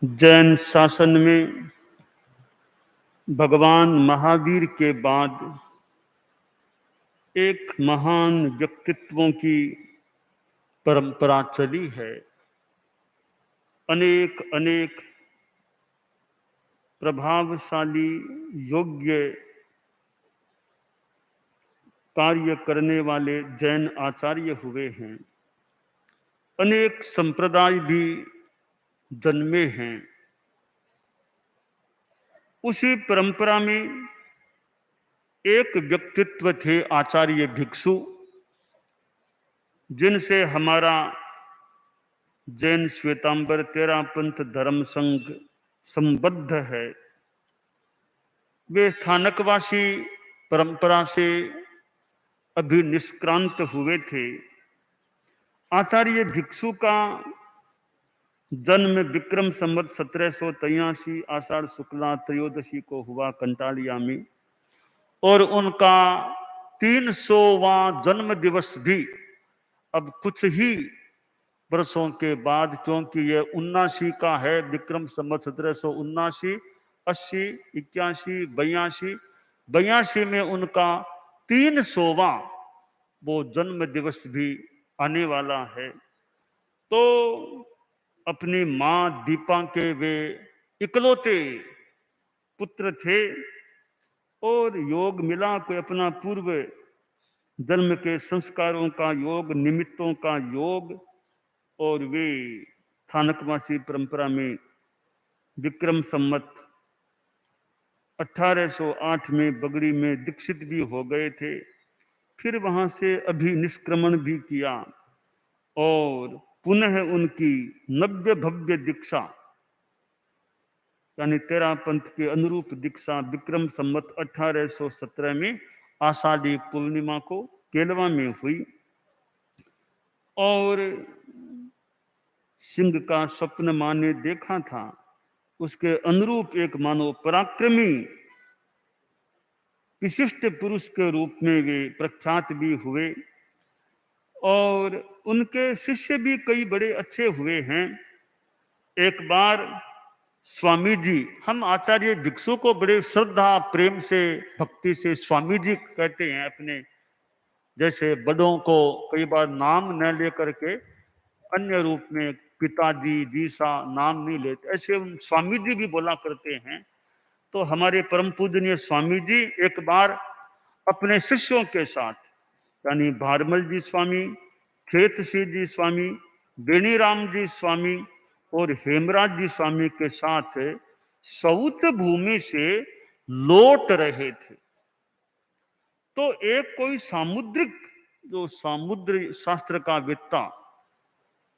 जैन शासन में भगवान महावीर के बाद एक महान व्यक्तित्वों की परंपरा चली है। अनेक अनेक प्रभावशाली योग्य कार्य करने वाले जैन आचार्य हुए हैं। अनेक संप्रदाय भी जन्मे हैं। उसी परंपरा में एक व्यक्तित्व थे आचार्य भिक्षु, जिनसे हमारा जैन श्वेतांबर तेरापंथ धर्म संघ संबद्ध है। वे स्थानकवासी परंपरा से अभी निष्क्रांत हुए थे। आचार्य भिक्षु का जन्म विक्रम संवत 1783 आषाढ़ शुक्ला त्रयोदशी को हुआ कंटालिया में, और उनका 300वां जन्म दिवस भी अब कुछ ही वर्षों के बाद, क्योंकि यह 79 का है, विक्रम संवत 1779, 80, 81, 82 में उनका 300वां वो जन्म दिवस भी आने वाला है। तो अपनी मां दीपा के वे इकलौते पुत्र थे, और योग मिला कोई अपना पूर्व जन्म के संस्कारों का योग, निमित्तों का योग, और वे स्थानकवासी परंपरा में विक्रम संवत 1808 में बगड़ी में दीक्षित भी हो गए थे। फिर वहां से अभी निष्क्रमण भी किया, और पुनः उनकी नव्य भव्य दीक्षा यानी तेरापंथ के अनुरूप दीक्षा विक्रम संवत 1817 में आषाढ़ी पूर्णिमा को केलवा में हुई। और सिंह का स्वप्न मां ने देखा था, उसके अनुरूप एक मानव पराक्रमी विशिष्ट पुरुष के रूप में वे प्रख्यात भी हुए, और उनके शिष्य भी कई बड़े अच्छे हुए हैं। एक बार स्वामी जी, हम आचार्य भिक्षु को बड़े श्रद्धा प्रेम से भक्ति से स्वामी जी कहते हैं अपने, जैसे बड़ों को कई बार नाम न लेकर के अन्य रूप में पिताजी जी सा नाम नहीं लेते, ऐसे उन स्वामी जी भी बोला करते हैं। तो हमारे परम पूजनीय स्वामी जी एक बार अपने शिष्यों के साथ, यानी भारमल जी स्वामी, खेत सिंह जी स्वामी, बेनीराम जी स्वामी और हेमराज जी स्वामी के साथ सौत भूमि से लौट रहे थे। तो एक कोई सामुद्रिक, जो समुद्र शास्त्र का वेत्ता,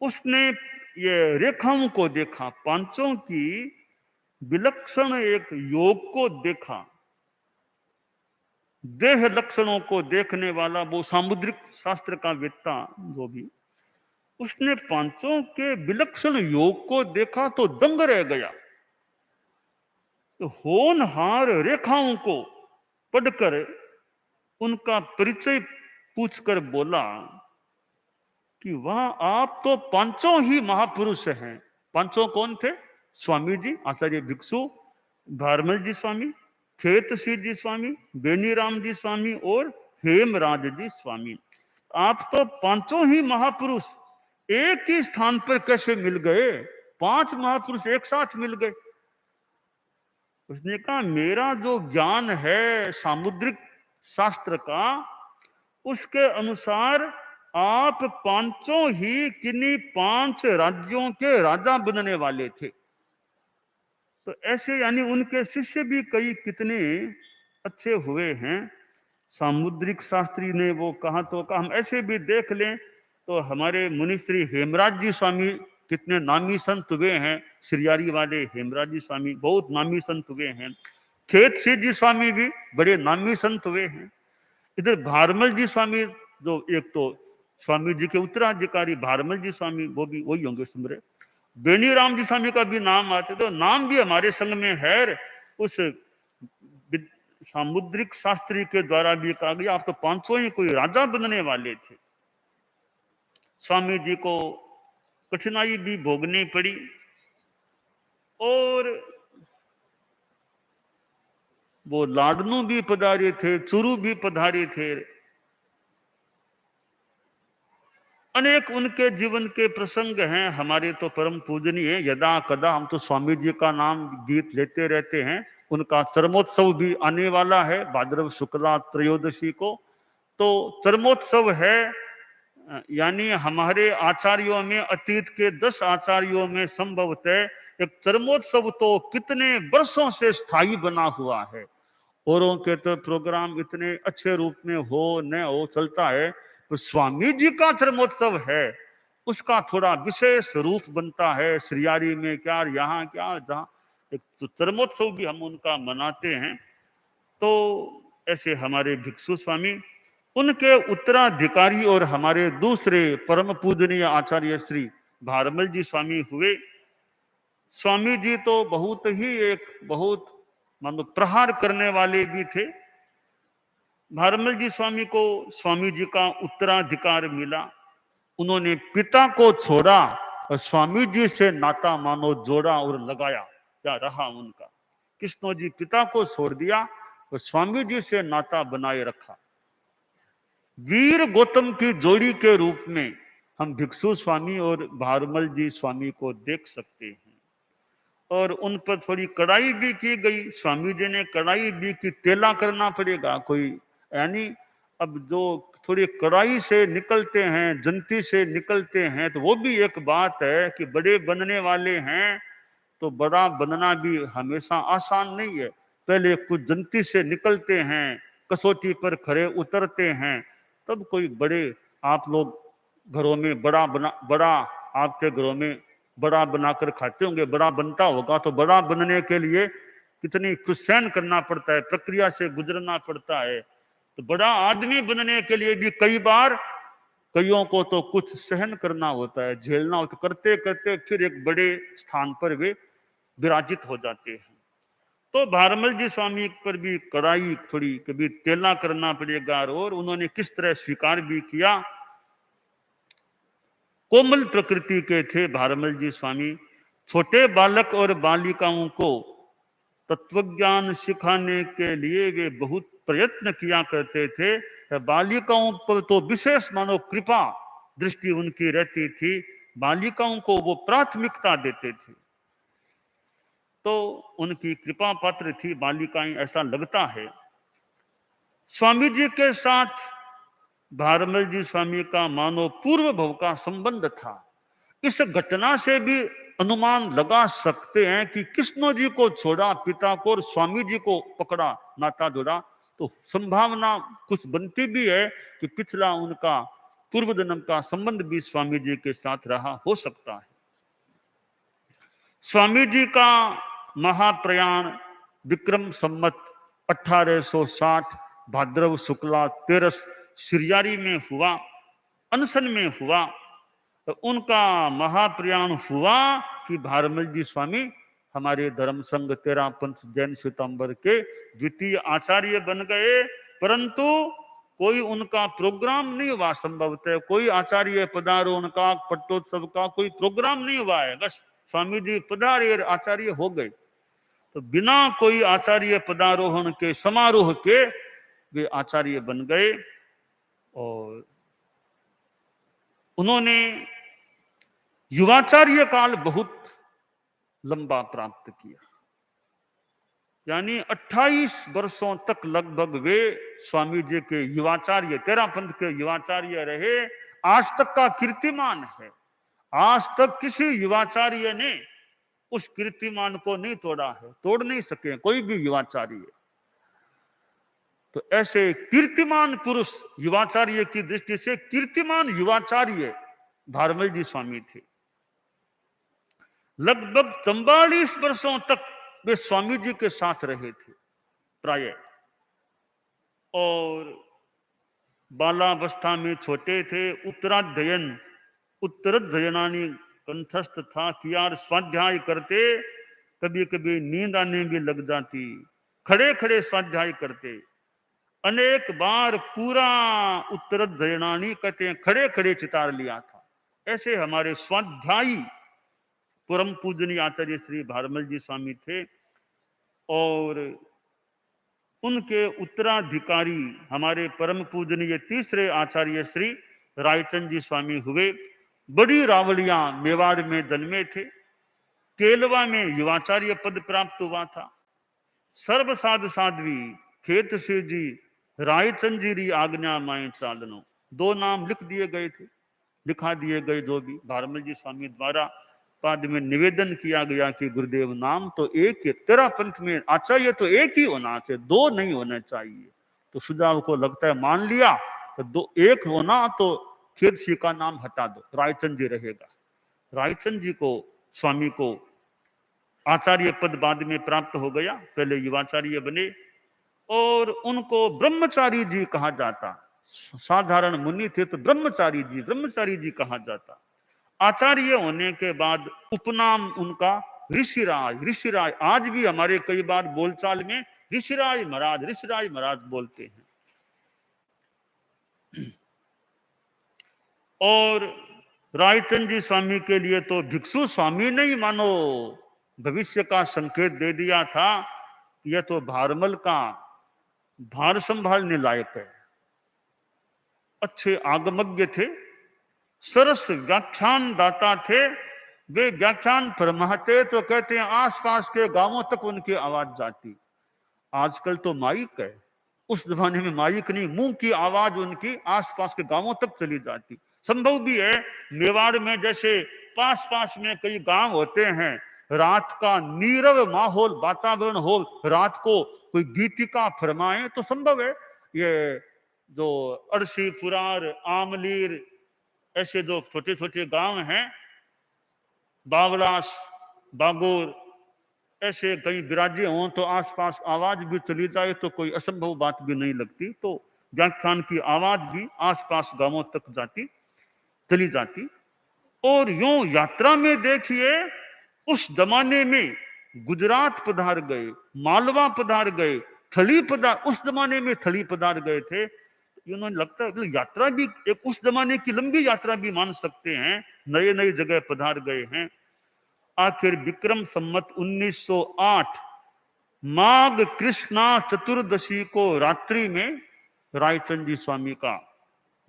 उसने ये रेखाओं को देखा, पांचों की विलक्षण एक योग को देखा। देह लक्षणों को देखने वाला वो सामुद्रिक शास्त्र का वेत्ता जो भी, उसने पांचों के विलक्षण योग को देखा तो दंग रह गया। तो होनहार रेखाओं को पढ़कर उनका परिचय पूछकर बोला कि वाह, आप तो पांचों ही महापुरुष हैं। पांचों कौन थे? स्वामी जी, आचार्य भिक्षु, भारमल जी स्वामी, खेत सिंह जी स्वामी, बेनीराम जी स्वामी और हेमराज जी स्वामी। आप तो पांचों ही महापुरुष एक ही स्थान पर कैसे मिल गए? 5 महापुरुष एक साथ मिल गए। उसने कहा, मेरा जो ज्ञान है सामुद्रिक शास्त्र का, उसके अनुसार आप पांचों ही किन्हीं 5 राज्यों के राजा बनने वाले थे। तो ऐसे यानी उनके शिष्य भी कई कितने अच्छे हुए हैं। सामुद्रिक शास्त्री ने वो कहा तो कहा, हम ऐसे भी देख लें तो हमारे मुनिश्री हेमराज जी स्वामी कितने नामी संत हुए हैं। श्रियारी वाले हेमराज जी स्वामी बहुत नामी संत हुए हैं। खेत सिंह जी स्वामी भी बड़े नामी संत हुए हैं। इधर भारमल जी स्वामी, जो एक तो स्वामी जी के उत्तराधिकारी भारमल जी स्वामी, वो भी वही होंगे सुमरे। बेनीराम जी स्वामी का भी नाम आते, तो नाम भी हमारे संग में है। उस सामुद्रिक शास्त्री के द्वारा भी कहा गया, आप तो पांचों ही कोई राजा बनने वाले थे। स्वामी जी को कठिनाई भी भोगनी पड़ी, और वो लाडनू भी पधारे थे, चुरू भी पधारे थे। अनेक उनके जीवन के प्रसंग हैं, हमारे तो परम पूजनीय है। यदा कदा हम तो स्वामी जी का नाम गीत लेते रहते हैं। उनका चरमोत्सव भी आने वाला है भाद्रव शुक्ला त्रयोदशी को। तो चरमोत्सव है, यानी हमारे आचार्यों में, अतीत के 10 आचार्यों में संभवतः एक चरमोत्सव तो कितने वर्षों से स्थायी बना हुआ है। औरों के तो प्रोग्राम इतने अच्छे रूप में हो न हो चलता है, तो स्वामी जी का चरमोत्सव है, उसका थोड़ा विशेष रूप बनता है। श्रियारी में क्या, यहाँ क्या, जहाँ एक तो चरमोत्सव भी हम उनका मनाते हैं। तो ऐसे हमारे भिक्षु स्वामी, उनके उत्तराधिकारी और हमारे दूसरे परम पूजनीय आचार्य श्री भारमल जी स्वामी हुए। स्वामी जी तो बहुत मानो प्रहार करने वाले भी थे। भारमल जी स्वामी को स्वामी जी का उत्तराधिकार मिला। उन्होंने पिता को छोड़ा और स्वामी जी से नाता मानो जोड़ा और लगाया, क्या रहा उनका। कृष्ण जी पिता को छोड़ दिया और स्वामी जी से नाता बनाए रखा। वीर गौतम की जोड़ी के रूप में हम भिक्षु स्वामी और भारमल जी स्वामी को देख सकते हैं। और उन पर थोड़ी कड़ाई भी की गई। स्वामी जी ने कड़ाई भी की, तेला करना पड़ेगा कोई, यानी अब जो थोड़ी कड़ाई से निकलते हैं, जंती से निकलते हैं, तो वो भी एक बात है कि बड़े बनने वाले हैं तो बड़ा बनना भी हमेशा आसान नहीं है। पहले कुछ जंती से निकलते हैं, कसौटी पर खरे उतरते हैं, तब कोई बड़े, आप लोग घरों में बड़ा आपके घरों में बड़ा बनाकर खाते होंगे, बड़ा बनता होगा। तो बड़ा बनने के लिए कितनी कुछ सहन करना पड़ता है, प्रक्रिया से गुजरना पड़ता है। तो बड़ा आदमी बनने के लिए भी कई बार कईयों को तो कुछ सहन करना होता है, झेलना होता है। करते करते फिर एक बड़े स्थान पर वे विराजित हो जाते हैं। तो भारमल जी स्वामी पर भी कड़ाई, थोड़ी कभी तेला करना पड़ेगा। और उन्होंने किस तरह स्वीकार भी किया। कोमल प्रकृति के थे भारमल जी स्वामी। छोटे बालक और बालिकाओं को तत्वज्ञान सिखाने के लिए वे बहुत प्रयत्न किया करते थे। बालिकाओं पर तो विशेष मानो कृपा दृष्टि उनकी रहती थी। बालिकाओं को वो प्राथमिकता देते थे, तो उनकी कृपा पात्र थी बालिकाएं, ऐसा लगता है। स्वामी जी के साथ भारमल जी स्वामी का मानो पूर्व भव का संबंध था। इस घटना से भी अनुमान लगा सकते हैं कि कृष्ण जी को छोड़ा पिता को और स्वामी जी को पकड़ा, नाता जोड़ा, तो संभावना कुछ बनती भी है कि पिछला उनका पूर्व जन्म का संबंध भी स्वामी जी के साथ रहा हो सकता है। स्वामी जी का महाप्रयाण विक्रम संवत 1860 भाद्रव शुक्ला 13 श्रियारी में हुआ, अनशन में हुआ। तो उनका महाप्रयाण हुआ कि भारमल जी स्वामी हमारे धर्म संघ 13 पंथ जैन श्वेतांबर के द्वितीय आचार्य बन गए। परंतु कोई उनका प्रोग्राम नहीं हुआ, संभवतः कोई आचार्य पदारोहण का, पट्टोत्सव का कोई प्रोग्राम नहीं हुआ है। बस स्वामी जी पधारे और आचार्य हो गए। तो बिना कोई आचार्य पदारोहण के, समारोह के, वे आचार्य बन गए। और उन्होंने युवाचार्य काल बहुत लंबा प्राप्त किया, यानी 28 वर्षों तक लगभग वे स्वामी जी के युवाचार्य, 13 पंथ के युवाचार्य रहे। आज तक का कीर्तिमान है। आज तक किसी युवाचार्य ने उस कीर्तिमान को नहीं तोड़ा है, तोड़ नहीं सके कोई भी युवाचार्य। तो ऐसे कीर्तिमान पुरुष, युवाचार्य की दृष्टि से कीर्तिमान युवाचार्य भारमल जी स्वामी थे। लगभग 44 वर्षों तक वे स्वामी जी के साथ रहे थे प्राय। और बालावस्था में छोटे थे। उत्तराध्ययनानी कंठस्थ था कि यार स्वाध्याय करते, कभी कभी नींद आने भी लग जाती, खड़े खड़े स्वाध्याय करते। अनेक बार पूरा उत्तराध्ययनानी कहते हैं खड़े खड़े चितार लिया था। ऐसे हमारे स्वाध्यायी परम पूजनीय आचार्य श्री भारमल जी स्वामी थे और उनके उत्तराधिकारी हमारे परम पूजनीय तीसरे आचार्य श्री रायचंद जी स्वामी हुए। बड़ी रावलिया मेवाड़ में जन्मे थे। केलवा में युवाचार्य पद प्राप्त हुआ था। सर्वसाध साध्वी खेत से जी रायचंद जी री आज्ञा माए चालनो, दो नाम लिख दिए गए थे, लिखा दिए गए। जो भी भारमल जी स्वामी द्वारा बाद में निवेदन किया गया कि गुरुदेव नाम तो एक है, तेरा पंथ में आचार्य तो एक ही होना चाहिए, दो नहीं होना चाहिए। तो सुझाव को लगता है मान लिया, तो दो एक होना तो खेत सी का नाम हटा दो, रायचंद जी रहेगा। रायचंद जी को स्वामी को आचार्य पद बाद में प्राप्त हो गया, पहले युवाचार्य बने और उनको ब्रह्मचारी जी कहा जाता। साधारण मुनि थे तो ब्रह्मचारी जी कहा जाता। आचार्य होने के बाद उपनाम उनका ऋषिराज आज भी हमारे कई बार बोलचाल में ऋषिराज महाराज बोलते हैं। और रायचंद जी स्वामी के लिए तो भिक्षु स्वामी नहीं मानो, भविष्य का संकेत दे दिया था। यह तो भारमल का भार संभालने लायक है। अच्छे आगमज्ञ थे, सरस व्याख्यान दाता थे। वे व्याख्यान फरमाते तो कहते हैं आसपास के गांवों तक उनकी आवाज जाती। आजकल तो माइक है, उस जमाने में माइक नहीं, मुंह की आवाज उनकी आसपास के गांवों तक चली जाती। संभव भी है मेवाड़ में जैसे पास में कई गांव होते हैं, रात का नीरव माहौल वातावरण हो, रात को कोई गीतिका फरमाए तो संभव है ये जो अड़सी पुरार आमलीर ऐसे जो छोटे छोटे गांव हैं, बावलास बागोर ऐसे कहीं विराजे हों तो आसपास आवाज भी चली जाए तो कोई असंभव बात भी नहीं लगती। तो व्याख्यान की आवाज भी आसपास गांवों तक चली जाती। और यूं यात्रा में देखिए उस जमाने में गुजरात पधार गए, मालवा पधार गए, उस जमाने में थली पधार गए थे। उन्होंने लगता है यात्रा भी एक उस जमाने की लंबी यात्रा भी मान सकते हैं, नए जगह पधार गए हैं। आखिर विक्रम संवत 1908 माघ कृष्णा चतुर्दशी को रात्रि में रायचंद जी स्वामी का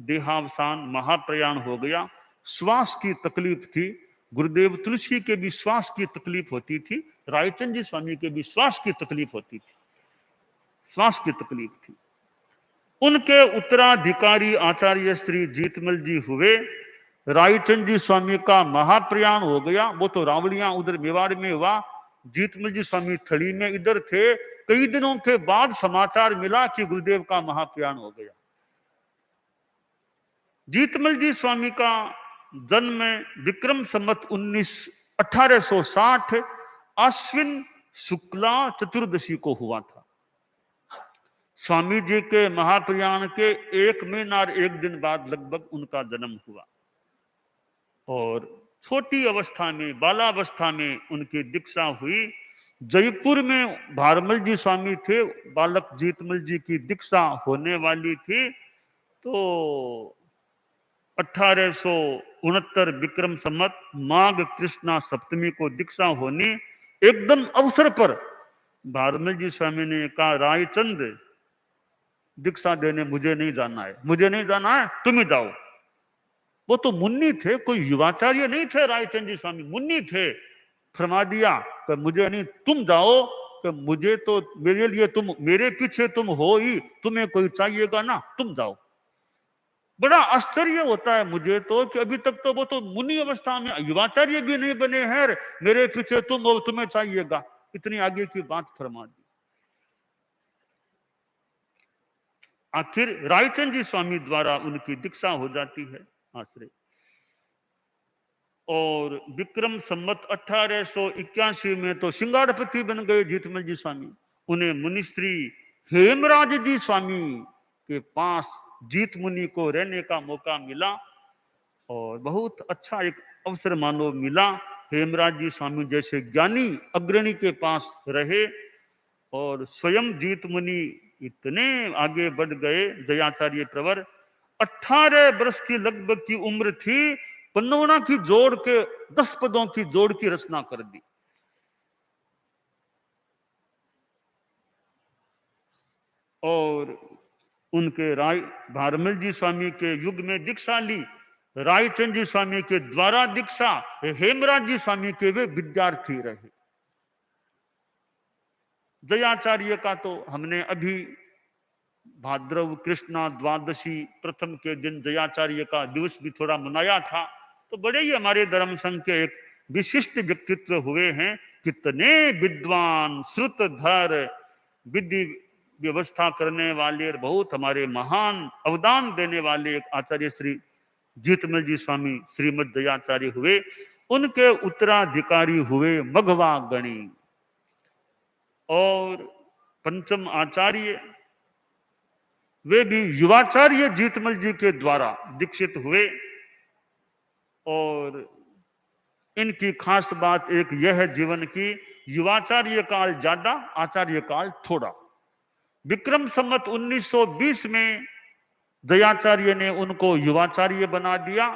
देहावसान महाप्रयाण हो गया। श्वास की तकलीफ थी, गुरुदेव तुलसी के भी श्वास की तकलीफ होती थी, रायचंद जी स्वामी के भी श्वास की तकलीफ होती थी, श्वास की तकलीफ थी। उनके उत्तराधिकारी आचार्य श्री जीतमल जी हुए। रायचंद जी स्वामी का महाप्रयाण हो गया, वो तो रावलियां उधर मेवाड़ में हुआ, जीतमल जी स्वामी थली में इधर थे। कई दिनों के बाद समाचार मिला कि गुरुदेव का महाप्रयाण हो गया। जीतमल जी स्वामी का जन्म विक्रम संवत 1860 अश्विन शुक्ला चतुर्दशी को हुआ था। स्वामी जी के महाप्रयाण के 1 महीना और 1 दिन बाद लगभग उनका जन्म हुआ। और छोटी अवस्था में, बालावस्था में उनकी दीक्षा हुई। जयपुर में भारमल जी स्वामी थे, बालक जीतमल जी की दीक्षा होने वाली थी। तो 1869 विक्रम संवत माघ कृष्णा सप्तमी को दीक्षा होनी, एकदम अवसर पर भारमल जी स्वामी ने कहा रायचंद दीक्षा देने मुझे नहीं जाना है, तुम ही जाओ। वो तो मुन्नी थे, कोई युवाचार्य नहीं थे रायचंद जी स्वामी, मुन्नी थे। फरमा दिया कि मुझे नहीं, तुम जाओ, कि मुझे तो मेरे लिए तुम, मेरे पीछे तुम हो ही, तुम्हें कोई चाहिएगा ना, तुम जाओ। बड़ा आश्चर्य होता है मुझे तो कि अभी तक तो वो तो मुनि अवस्था में युवाचार्य भी नहीं बने हैं, मेरे पीछे तुम हो, तुम्हें चाहिएगा, इतनी आगे की बात फरमा दी। आखिर रायचंद जी स्वामी द्वारा उनकी दीक्षा हो जाती है आश्रय। और विक्रम संवत 1881 में तो सिंगारपति बन गए जीतमल जी स्वामी। उन्हें मुनिश्री हेमराज जी स्वामी के पास जीत मुनि को रहने का मौका मिला और बहुत अच्छा एक अवसर मानो मिला। हेमराज जी स्वामी जैसे ज्ञानी अग्रणी के पास रहे और स्वयं जीत मुनि इतने आगे बढ़ गए, जयाचार्य प्रवर 18 वर्ष की लगभग की उम्र थी 15 की जोड़ के 10 पदों की जोड़ की रचना कर दी। और उनके राय भारमल जी स्वामी के युग में दीक्षा ली, रायचंद जी स्वामी के द्वारा दीक्षा, हेमराज जी स्वामी के वे विद्यार्थी रहे। दयाचार्य का तो हमने अभी भाद्रव कृष्णा द्वादशी प्रथम के दिन दयाचार्य का दिवस भी थोड़ा मनाया था। तो बड़े ही हमारे धर्म संघ के एक विशिष्ट व्यक्तित्व हुए हैं। कितने विद्वान, श्रुतधर, विधि व्यवस्था करने वाले, बहुत हमारे महान अवदान देने वाले एक आचार्य श्री जीतमल जी स्वामी श्रीमद दयाचार्य हुए। उनके उत्तराधिकारी हुए मघवा गणी। और पंचम आचार्य वे भी युवाचार्य जीतमल जी के द्वारा दीक्षित हुए। और इनकी खास बात एक यह है जीवन की, युवाचार्य काल ज्यादा, आचार्य काल थोड़ा। विक्रम संवत 1920 में दयाचार्य ने उनको युवाचार्य बना दिया।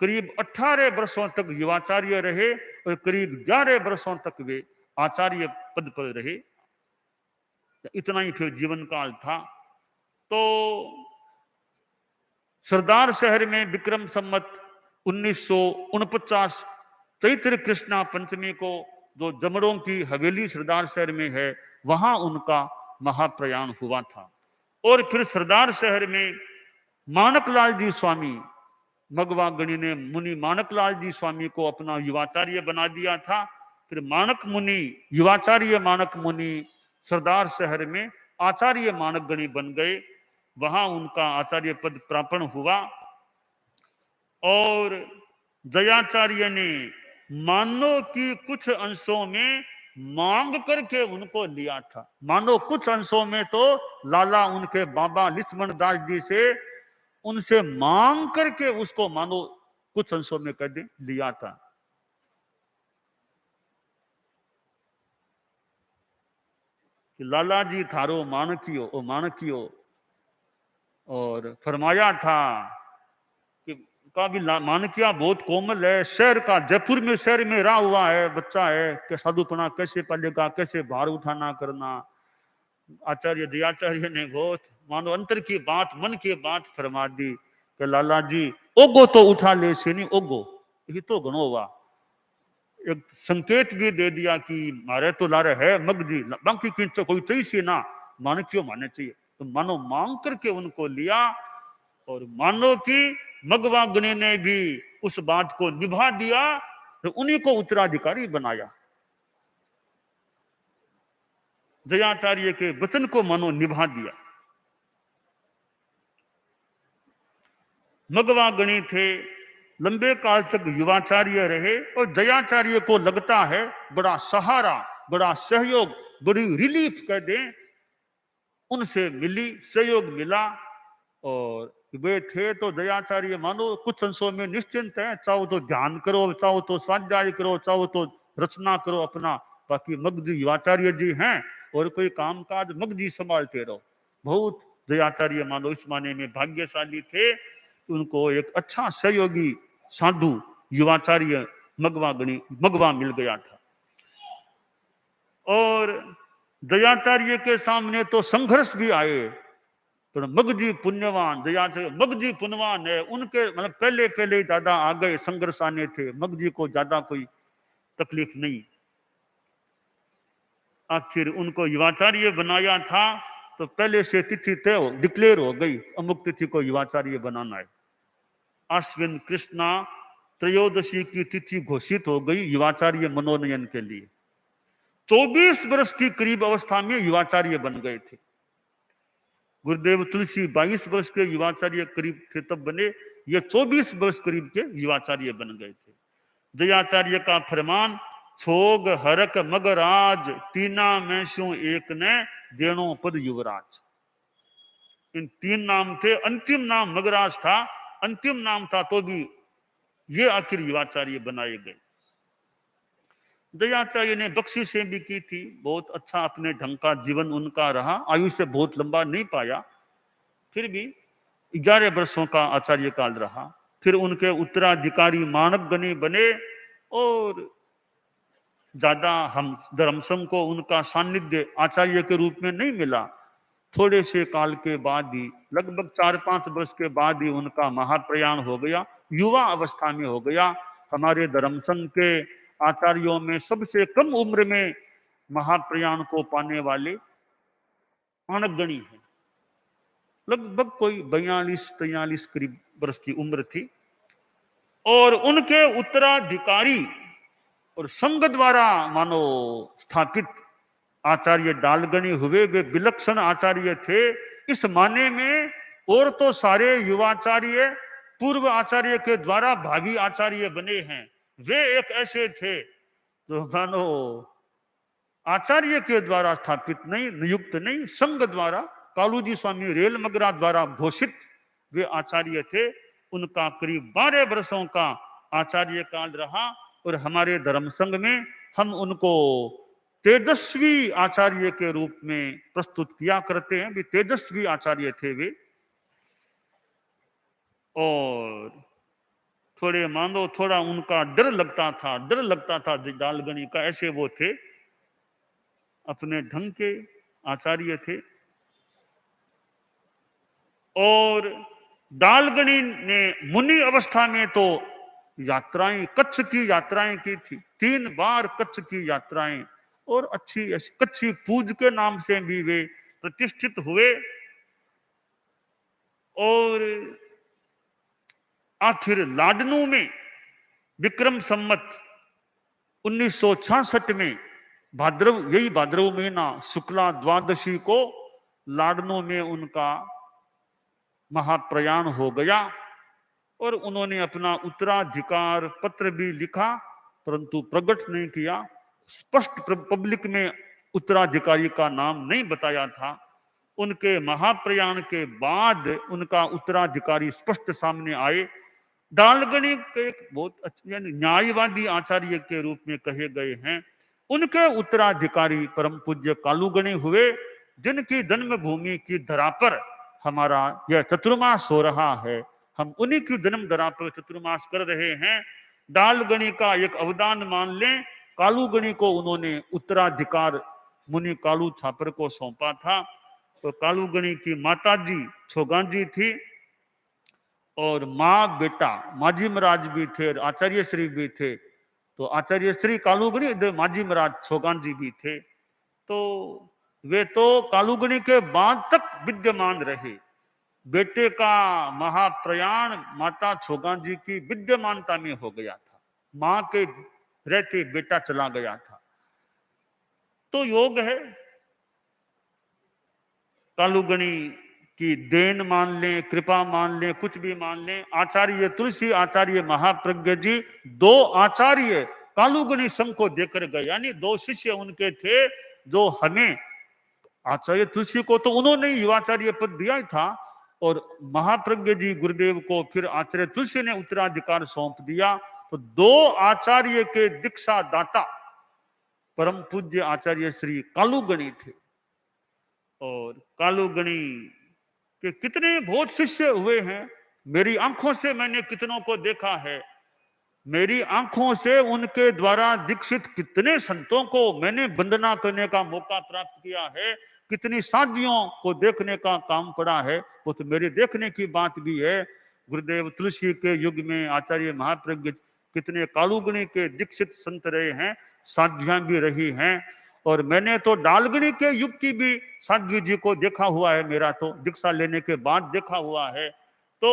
करीब 18 वर्षों तक युवाचार्य रहे और करीब 11 वर्षों तक वे आचार्य पद पर रहे। इतना ही फिर जीवन काल था। तो सरदार शहर में विक्रम संवत 1949 चैत्र कृष्णा पंचमी को जो जमड़ों की हवेली सरदार शहर में है, वहां उनका महाप्रयाण हुआ था। और फिर सरदार शहर में मानकलाल जी स्वामी, मगवा गणी ने मुनि मानकलाल जी स्वामी को अपना युवाचार्य बना दिया था। फिर मानक मुनि, युवाचार्य मानक मुनि सरदार शहर में आचार्य मानक गणी बन गए। वहां उनका आचार्य पद प्रापण हुआ। और दयाचार्य ने मानव की कुछ अंशों में मांग करके उनको लिया था। मानो कुछ अंशों में तो लाला उनके बाबा लक्ष्मण दास जी से उनसे मांग करके उसको मानो कुछ अंशों में कर दे लिया था। लाला जी थारो मानकियो ओ मानकियो, और फरमाया था कि का भी मानकिया बहुत कोमल है, शहर का, जयपुर में शहर में रहा हुआ है, बच्चा है कि साधुपना कैसे पालेगा, कैसे भार उठाना करना। आचार्य दयाचार्य ने बहुत मानो अंतर की बात, मन की बात फरमा दी कि लाला जी ओगो तो उठा ले से नहीं ओगो, ये तो घणो हुआ। एक संकेत भी दे दिया कि मारे तो लारे है मगजी, बाकी की कोई चाहिए ना, माने क्यों माने चाहिए। तो मानो मांग करके उनको लिया। और मानो कि मगवा गणी ने भी उस बात को निभा दिया, तो उन्हीं को उत्तराधिकारी बनाया। दयाचार्य के वचन को मानो निभा दिया। मगवा गणी थे, लंबे काल तक युवाचार्य रहे। और दयाचार्य को लगता है बड़ा सहारा, बड़ा सहयोग, बड़ी रिलीफ कह दें, उनसे मिली, सहयोग मिला। और वे थे तो दयाचार्य मानो कुछ अंशों में निश्चिंत है, चाहो तो ध्यान करो, चाहो तो स्वाध्याय करो, चाहो तो रचना करो अपना। बाकी मगजी युवाचार्य जी हैं और कोई कामकाज मगजी संभालते रहो। बहुत दयाचार्य मानो इस माने में भाग्यशाली थे, उनको एक अच्छा सहयोगी साधु युवाचार्य मगवा मिल गया था। और दयाचार्य के सामने तो संघर्ष भी आए, तो मगजी पुण्यवान, दयाचार्य मगजी पुण्यवान है, उनके मतलब पहले पहले ज्यादा आ गए, संघर्ष आने थे, मगजी को ज्यादा कोई तकलीफ नहीं। आखिर उनको युवाचार्य बनाया था तो पहले से तिथि तय डिक्लेयर हो गई, अमुक तिथि को युवाचार्य बनाना है। आश्विन कृष्णा त्रयोदशी की तिथि घोषित हो गई युवाचार्य मनोनयन के लिए। 24 वर्ष की करीब अवस्था में युवाचार्य बन गए थे। गुरुदेव तुलसी 22 वर्ष के युवाचार्य करीब थे तब बने, ये 24 वर्ष करीब के युवाचार्य बन गए थे। दयाचार्य का फरमान, छोग हरक मगराज, तीना में शू एक ने देनो पद युवराज। इन 3 नाम थे, अंतिम नाम मगराज था, अंतिम नाम था तो भी ये आखिर युवाचार्य बनाए गए। दयाचार्य ने बख्शिशें भी की थी, बहुत अच्छा अपने ढंग का जीवन उनका रहा, आयुष्य बहुत लंबा नहीं पाया, फिर भी 11 वर्षों का आचार्य काल रहा। फिर उनके उत्तराधिकारी मानक गणी बने और ज्यादा हम धर्मसंघ को उनका सानिध्य आचार्य के रूप में नहीं मिला। थोड़े से काल के बाद ही, लगभग 4-5 वर्ष के बाद ही उनका महाप्रयाण हो गया, युवा अवस्था में हो गया। हमारे धर्मसंघ के आचार्यों में सबसे कम उम्र में महाप्रयाण को पाने वाले मानक गणी है। लगभग कोई 42-43 करीब वर्ष की उम्र थी। और उनके उत्तराधिकारी और संघ द्वारा मानो स्थापित आचार्य डालगणी हुए, वे विलक्षण आचार्य थे इस माने में। और तो सारे युवाचार्य पूर्व आचार्य के द्वारा भावी आचार्य बने हैं। वे एक ऐसे थे जो मानो आचार्य के द्वारा स्थापित नहीं, नियुक्त नहीं, संघ द्वारा, कालूजी स्वामी रेल मगरा द्वारा घोषित वे आचार्य थे। उनका करीब 12 वर्षों का आचार्य काल रहा। और हमारे धर्म संघ में हम उनको तेजस्वी आचार्य के रूप में प्रस्तुत किया करते हैं। भी तेजस्वी आचार्य थे वे। और थोड़े मानो थोड़ा उनका डर लगता था डालगणी का, ऐसे वो थे, अपने ढंग के आचार्य थे। और डालगणी ने मुनि अवस्था में तो यात्राएं, कच्छ की यात्राएं की थी, 3 बार कच्छ की यात्राएं, और अच्छी कच्छी पूज के नाम से भी वे प्रतिष्ठित हुए। और आखिर लाडनू में विक्रम संमत 1966 में भाद्रव, यही भाद्रव महीना शुक्ला द्वादशी को लाडनू में उनका महाप्रयाण हो गया। और उन्होंने अपना उत्तराधिकार पत्र भी लिखा, परंतु प्रकट नहीं किया। स्पष्ट पब्लिक में उत्तराधिकारी का नाम नहीं बताया था। उनके महाप्रयाण के बाद उनका उत्तराधिकारी स्पष्ट सामने आए। डालगणी के एक बहुत अच्छे न्यायवादी आचार्य के रूप में कहे गए हैं। उनके उत्तराधिकारी परम पूज्य कालूगणी हुए, जिनकी जन्मभूमि की धरा पर हमारा यह चतुर्मास हो रहा है। हम उन्हीं की जन्म धरा पर चतुर्मास कर रहे हैं। डालगणी का एक अवदान मान लें, कालूगणी को उन्होंने उत्तराधिकार मुनि कालू छापर को सौंपा था। तो कालूगणी की माताजी छोगांजी थी, और माँ बेटा माजी महाराज भी थे और आचार्य श्री भी थे। तो आचार्य श्री कालूगणी, माजी महाराज छोगांजी भी थे। तो वे तो कालूगणी के बाद तक विद्यमान रहे। बेटे का महाप्रयाण माता छोगांजी की विद्यमानता में हो गया था। मां के रहते बेटा चला गया था। तो योग है, कालूगणी की देन मान लें, कृपा मान लें, कुछ भी मान लें। आचार्य तुलसी, आचार्य महाप्रज्ञ जी, 2 आचार्य कालूगणी संघ को देकर गए। यानी 2 शिष्य उनके थे जो हमें, आचार्य तुलसी को तो उन्होंने युवाचार्य पद दिया ही था, और महाप्रज्ञ जी गुरुदेव को फिर आचार्य तुलसी ने उत्तराधिकार सौंप दिया। तो 2 आचार्य के दीक्षा दाता परम पूज्य आचार्य श्री कालूगणी थे। और कालूगणी के कितने बहुत शिष्य हुए हैं। मेरी आंखों से मैंने कितनों को देखा है। मेरी आंखों से उनके द्वारा दीक्षित कितने संतों को मैंने वंदना करने का मौका प्राप्त किया है। कितनी साधियों को देखने का काम पड़ा है, वो तो मेरे देखने की बात भी है। गुरुदेव तुलसी के युग में आचार्य महाप्रज्ञ कितने कालूगणी के दीक्षित संत रहे हैं, साध्वियां भी रही हैं। और मैंने तो डालगणी के युग की भी साध्वी जी को देखा हुआ है, मेरा तो दीक्षा लेने के बाद देखा हुआ है। तो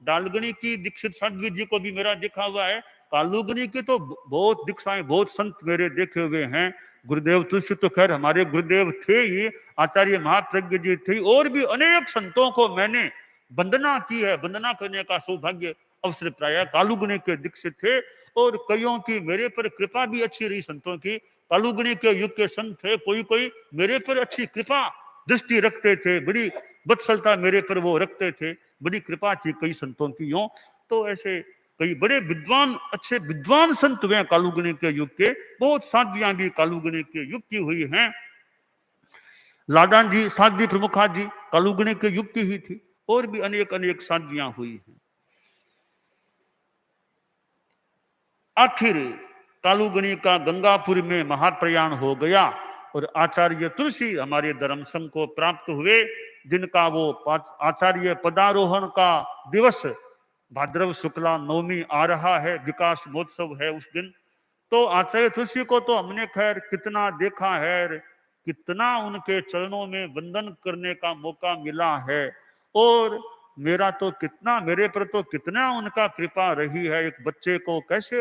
डालगणी की दीक्षित साध्वी जी को भी मेरा देखा हुआ है। कालूगणी की तो बहुत दीक्षाएं, बहुत संत मेरे देखे हुए हैं। गुरुदेव तुलसी तो खैर हमारे गुरुदेव थे ही, आचार्य महाप्रज्ञ जी थे, और भी अनेक संतों को मैंने वंदना की है। वंदना करने का सौभाग्य अवसर प्राय कालूगणी के दीक्षित थे। और कईयों की मेरे पर कृपा भी अच्छी रही संतों की। कालूगणी के युग के संत थे, कोई कोई मेरे पर अच्छी कृपा दृष्टि रखते थे, बड़ी वत्सलता मेरे पर वो रखते थे, बड़ी कृपा थी कई संतों की। यूं तो ऐसे कई बड़े विद्वान, अच्छे विद्वान संत हुए कालूगणी के युग के। बहुत साध्वियां भी कालूगणी के युग की हुई हैं। लाडान जी साध्वी प्रमुखा जी कालूगणी के युग की ही थी, और भी अनेक अनेक साध्वियां हुई हैं। आखिर तालुगणी का गंगापुर में महाप्रयाण हो गया और आचार्य तुलसी हमारे धर्म संघ को प्राप्त हुए, जिनका वो आचार्य पदारोहण का दिवस भाद्रव शुक्ला नवमी आ रहा है, विकास महोत्सव है उस दिन। तो आचार्य तुलसी को तो हमने खैर कितना देखा है, कितना उनके चरणों में वंदन करने का मौका मिला है, और मेरे पर तो कितना उनका कृपा रही है। एक बच्चे को कैसे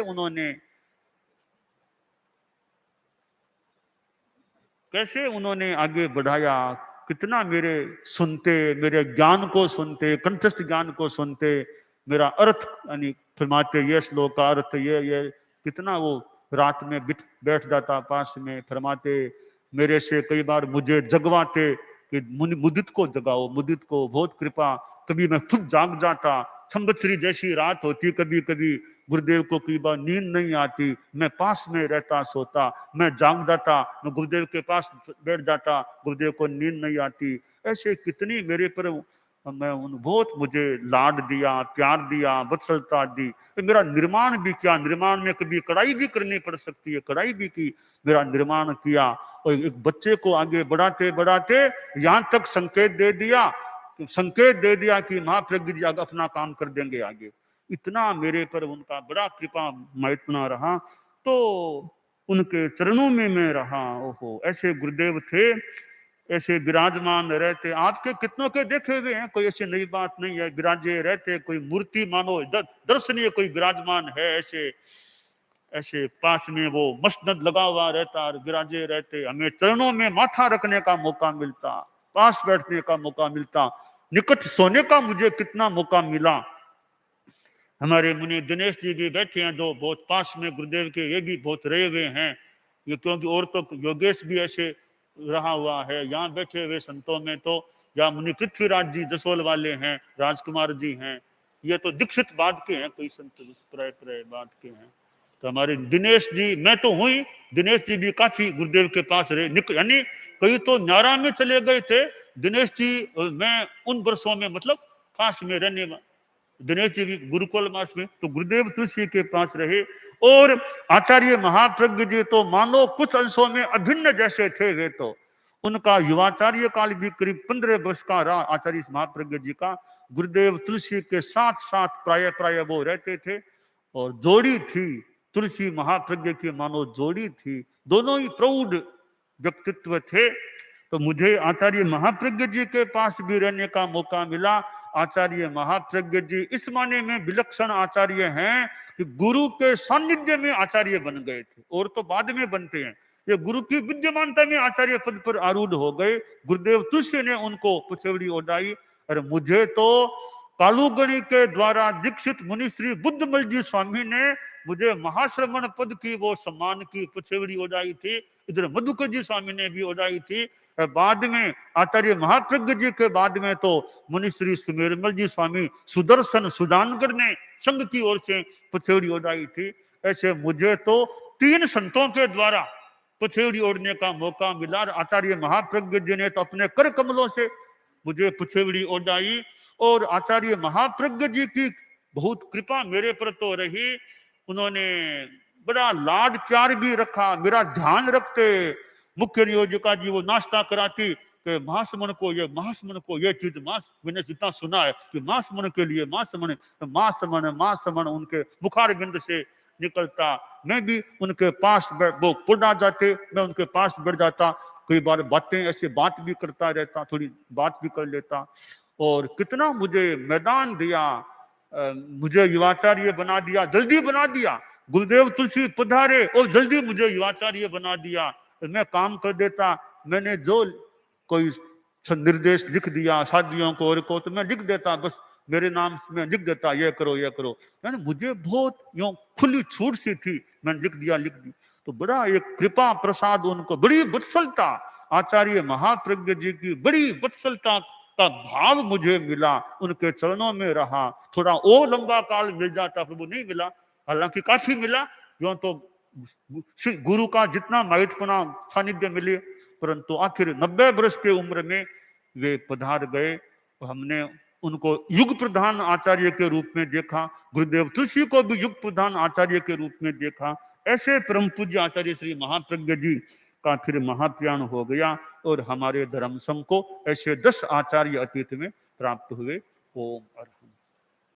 उन्होंने आगे बढ़ाया, कितना मेरे ज्ञान को सुनते, कंठस्थ ज्ञान को सुनते, मेरा अर्थ यानी फरमाते ये श्लोक का अर्थ ये कितना वो रात में बैठ जाता पास में, फरमाते मेरे से कई बार मुझे जगवाते कि मुदित को जगाओ, मुदित को, बहुत कृपा। कभी मैं खुद जाग जाता, संवत्सरी जैसी रात होती, कभी कभी गुरुदेव को कई बार नींद नहीं आती, मैं पास में रहता, सोता, मैं जाग जाता, मैं गुरुदेव के पास बैठ जाता, गुरुदेव को नींद नहीं आती। ऐसे कितनी मेरे पर बहुत मुझे लाड दिया, प्यार दिया, वत्सलता दी। तो मेरा निर्माण भी किया, निर्माण में कभी कड़ाई भी करनी पड़ सकती है, कड़ाई भी की, मेरा निर्माण किया। और एक बच्चे को आगे बढ़ाते बढ़ाते यहां तक संकेत दे दिया कि महाप्रज्ञ जी अपना काम कर देंगे आगे। इतना मेरे पर उनका बड़ा कृपा महत्वपूर्ण रहा, तो उनके चरणों में मैं रहा। ओहो, ऐसे गुरुदेव थे, ऐसे विराजमान रहते। आपके कितनों के देखे हुए हैं, कोई ऐसी नई बात नहीं है, विराजे रहते, कोई मूर्ति मानो दर्शनीय कोई विराजमान है, ऐसे ऐसे पास में वो मसनद लगा हुआ रहता और विराजे रहते, हमें चरणों में माथा रखने का मौका मिलता, पास बैठने का मौका मिलता, निकट सोने का मुझे कितना मौका मिला। हमारे मुनि दिनेश जी भी बैठे हैं, जो बहुत पास में गुरुदेव के, ये भी बहुत रहे हुए हैं, ये क्योंकि और तो योगेश भी ऐसे रहा हुआ है। यहाँ बैठे हुए संतों में तो या मुनि पृथ्वीराज जी जसोल वाले हैं, राजकुमार जी हैं, ये तो दीक्षित बाद के हैं, कोई संत प्राय बाद के हैं। तो हमारे दिनेश जी, मैं तो हुई, दिनेश जी भी काफी गुरुदेव के पास रहे, यानी कई तो न्यारा में चले गए थे दिनेश जी। मैं उन वर्षों में मतलब पास में रहने, दिनेश जी भी गुरुकुल मास में, तो गुरुदेव तुलसी के पास रहे। और आचार्य महाप्रज्ञ जी तो मानो कुछ अंशों में अभिन्न जैसे थे वे तो। उनका युवाचार्य काल भी करीब 15 वर्ष का रहा आचार्य महाप्रज्ञ जी का। गुरुदेव तुलसी के साथ साथ प्राय वो रहते थे, और जोड़ी थी तुलसी महाप्रज्ञ की, मानो जोड़ी थी, दोनों ही प्रौढ़ व्यक्तित्व थे। तो मुझे आचार्य महाप्रज्ञ जी के पास भी रहने का मौका मिला। आचार्य महाप्रज्ञ जी इस माने में विलक्षण आचार्य हैं कि गुरु के सानिध्य में आचार्य बन गए थे, और तो बाद में बनते हैं, ये गुरु की विद्यमानता में आचार्य पद पर आरूढ़ हो गए। गुरुदेव तुलसी ने उनको पुछेवड़ी ओढ़ाई। और मुझे तो तालुगणी के द्वारा दीक्षित मुनि श्री बुद्धमल जी स्वामी ने मुझे महाश्रमण पद की वो सम्मान की पुछेवड़ी ओढ़ाई थी। इधर मधुकर जी स्वामी ने भी ओढ़ाई थी। बाद में आचार्य महाप्रज्ञ जी के बाद में तो मुनि श्री सुमेरमल जी स्वामी सुदर्शन सुजानगढ़ ने संघ की ओर से पुछेवड़ी ओढ़ाई थी। ऐसे मुझे तो 3 संतों के द्वारा पुछेवड़ी ओढ़ने का मौका मिला। आचार्य महाप्रज्ञ जी ने तो अपने कर कमलों से मुझे पुछेवड़ी ओढ़ाई, और आचार्य महाप्रज्ञ जी की बहुत कृपा मेरे पर तो रही। उन्होंने बड़ा लाड प्यार भी रखा, मेरा ध्यान रखते। मुख्य नियोजिका जी वो नाश्ता कराती कि महासमन को ये चीज, मैंने जितना सुना है कि महासमन के लिए मासमन उनके मुखार बिंद से निकलता। मैं भी उनके पास वो पुड़ा जाते, मैं उनके पास बैठ जाता, कई बार बातें ऐसे बात भी करता रहता, थोड़ी बात भी कर लेता। और कितना मुझे मैदान दिया, मुझे युवाचार्य बना दिया, जल्दी बना दिया। गुरुदेव तुलसी पधारे और जल्दी मुझे युवाचार्य बना दिया। मैं काम कर देता, मैंने जो कोई निर्देश लिख दिया शादियों को और को, तो मैं लिख देता, बस मेरे नाम में लिख देता, ये करो ये करो। यानी मुझे बहुत यूं खुली छूट सी थी, मैंने लिख दी। तो बड़ा एक कृपा प्रसाद उनको, बड़ी वत्सलता, आचार्य महाप्रज्ञ जी की बड़ी वत्सलता का भाव मुझे मिला, उनके चरणों में रहा। थोड़ा और लंबा काल मिल जाता, प्रभु नहीं मिला, हालांकि काफी मिला, जो तो गुरु का जितना महत्वपूर्ण सानिध्य मिले, परंतु आखिर 90 वर्ष की उम्र में वे पधार गए। हमने उनको युग प्रधान आचार्य के रूप में देखा, गुरुदेव तुलसी को भी युग प्रधान आचार्य के रूप में देखा। ऐसे परम पूज्य आचार्य श्री महाप्रज्ञ जी का फिर महाप्रयाण हो गया और हमारे धर्म संघ को ऐसे 10 आचार्य अतीत में प्राप्त हुए। ओम।